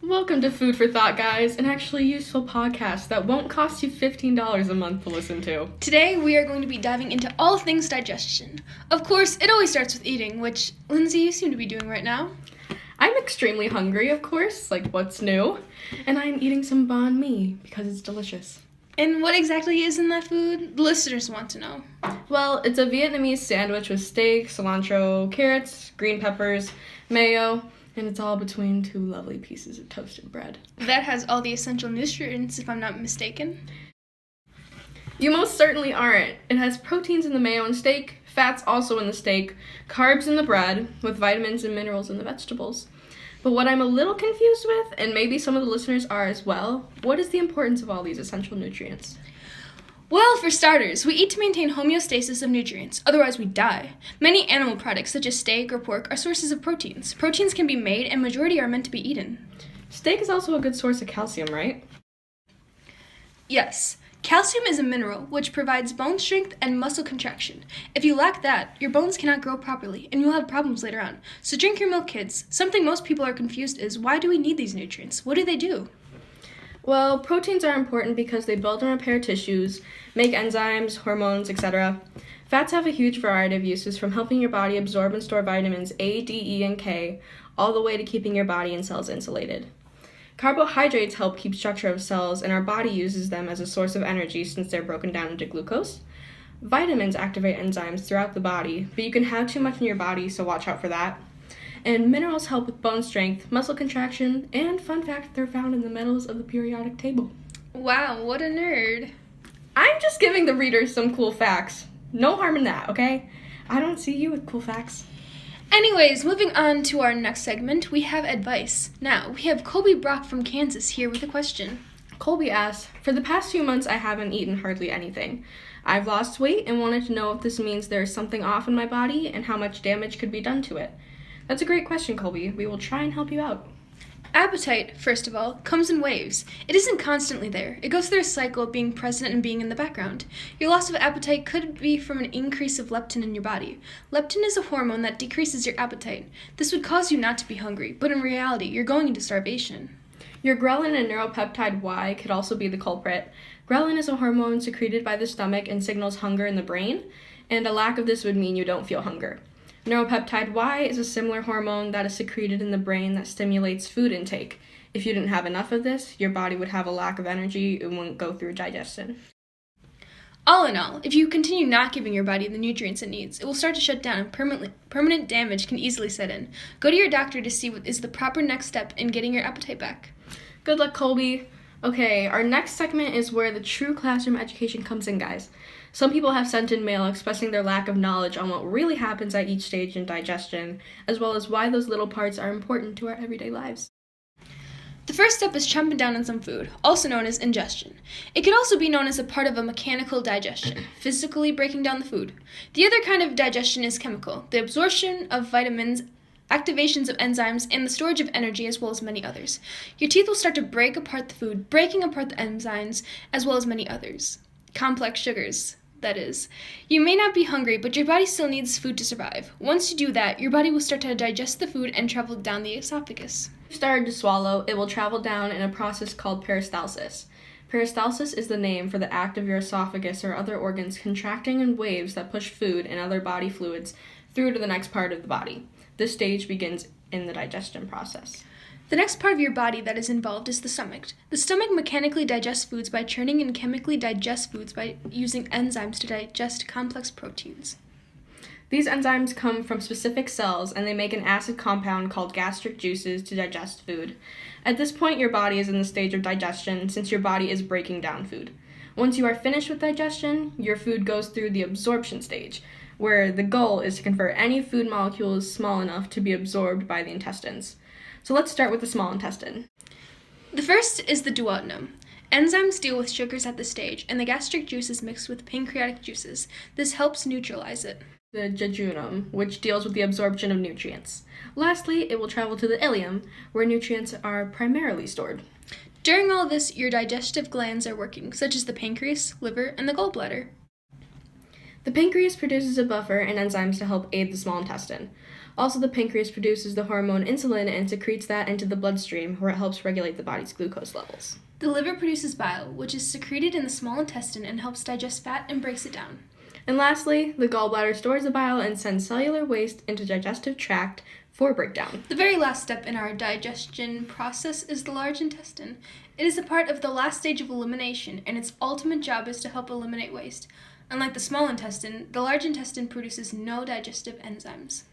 Welcome to Food for Thought, guys, an actually useful podcast that won't cost you $15 a month to listen to. Today, we are going to be diving into all things digestion. Of course, it always starts with eating, which, Lindsay, you seem to be doing right now. I'm extremely hungry, of course, like what's new, and I'm eating some banh mi because it's delicious. And what exactly is in that food? The listeners want to know. Well, it's a Vietnamese sandwich with steak, cilantro, carrots, green peppers, mayo, and it's all between two lovely pieces of toasted bread. That has all the essential nutrients, if I'm not mistaken. You most certainly aren't. It has proteins in the mayo and steak, fats also in the steak, carbs in the bread, with vitamins and minerals in the vegetables. But what I'm a little confused with, and maybe some of the listeners are as well, what is the importance of all these essential nutrients? Well, for starters, we eat to maintain homeostasis of nutrients, otherwise we die. Many animal products, such as steak or pork, are sources of proteins. Proteins can be made, and majority are meant to be eaten. Steak is also a good source of calcium, right? Yes. Calcium is a mineral which provides bone strength and muscle contraction. If you lack that, your bones cannot grow properly, and you'll have problems later on. So drink your milk, kids. Something most people are confused is, why do we need these nutrients? What do they do? Well, proteins are important because they build and repair tissues, make enzymes, hormones, etc. Fats have a huge variety of uses, from helping your body absorb and store vitamins A, D, E, and K, all the way to keeping your body and cells insulated. Carbohydrates help keep structure of cells, and our body uses them as a source of energy since they're broken down into glucose. Vitamins activate enzymes throughout the body, but you can have too much in your body, so watch out for that. And minerals help with bone strength, muscle contraction, and fun fact, they're found in the metals of the periodic table. Wow, what a nerd. I'm just giving the readers some cool facts. No harm in that, okay? I don't see you with cool facts. Anyways, moving on to our next segment, we have advice. Now, we have Colby Brock from Kansas here with a question. Colby asks, for the past few months I haven't eaten hardly anything. I've lost weight and wanted to know if this means there is something off in my body and how much damage could be done to it. That's a great question, Colby. We will try and help you out. Appetite, first of all, comes in waves. It isn't constantly there. It goes through a cycle of being present and being in the background. Your loss of appetite could be from an increase of leptin in your body. Leptin is a hormone that decreases your appetite. This would cause you not to be hungry, but in reality, you're going into starvation. Your ghrelin and neuropeptide Y could also be the culprit. Ghrelin is a hormone secreted by the stomach and signals hunger in the brain, and a lack of this would mean you don't feel hunger. Neuropeptide Y is a similar hormone that is secreted in the brain that stimulates food intake. If you didn't have enough of this, your body would have a lack of energy and wouldn't go through digestion. All in all, if you continue not giving your body the nutrients it needs, it will start to shut down and permanent damage can easily set in. Go to your doctor to see what is the proper next step in getting your appetite back. Good luck, Colby. Okay, our next segment is where the true classroom education comes in, guys. Some people have sent in mail expressing their lack of knowledge on what really happens at each stage in digestion, as well as why those little parts are important to our everyday lives. The first step is chomping down on some food, also known as ingestion. It could also be known as a part of a mechanical digestion, physically breaking down the food. The other kind of digestion is chemical, the absorption of vitamins, activations of enzymes, and the storage of energy, as well as many others. Your teeth will start to break apart the food, breaking apart the enzymes, as well as many others. Complex sugars, that is. You may not be hungry, but your body still needs food to survive. Once you do that, your body will start to digest the food and travel down the esophagus. If you started to swallow, it will travel down in a process called peristalsis. Peristalsis is the name for the act of your esophagus or other organs contracting in waves that push food and other body fluids through to the next part of the body. This stage begins in the digestion process. The next part of your body that is involved is the stomach. The stomach mechanically digests foods by churning and chemically digests foods by using enzymes to digest complex proteins. These enzymes come from specific cells, and they make an acid compound called gastric juices to digest food. At this point, your body is in the stage of digestion since your body is breaking down food. Once you are finished with digestion, your food goes through the absorption stage, where the goal is to convert any food molecules small enough to be absorbed by the intestines. So let's start with the small intestine. The first is the duodenum. Enzymes deal with sugars at this stage, and the gastric juice is mixed with pancreatic juices. This helps neutralize it. The jejunum, which deals with the absorption of nutrients. Lastly, it will travel to the ileum, where nutrients are primarily stored. During all this, your digestive glands are working, such as the pancreas, liver, and the gallbladder. The pancreas produces a buffer and enzymes to help aid the small intestine. Also, the pancreas produces the hormone insulin and secretes that into the bloodstream where it helps regulate the body's glucose levels. The liver produces bile, which is secreted in the small intestine and helps digest fat and breaks it down. And lastly, the gallbladder stores the bile and sends cellular waste into the digestive tract for breakdown. The very last step in our digestion process is the large intestine. It is a part of the last stage of elimination, and its ultimate job is to help eliminate waste. Unlike the small intestine, the large intestine produces no digestive enzymes.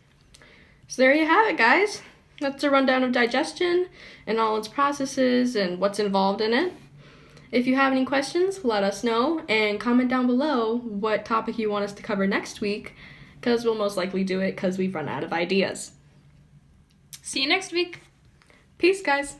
So there you have it, guys. That's a rundown of digestion and all its processes and what's involved in it. If you have any questions, let us know and comment down below what topic you want us to cover next week, because we'll most likely do it because we've run out of ideas. See you next week. Peace, guys.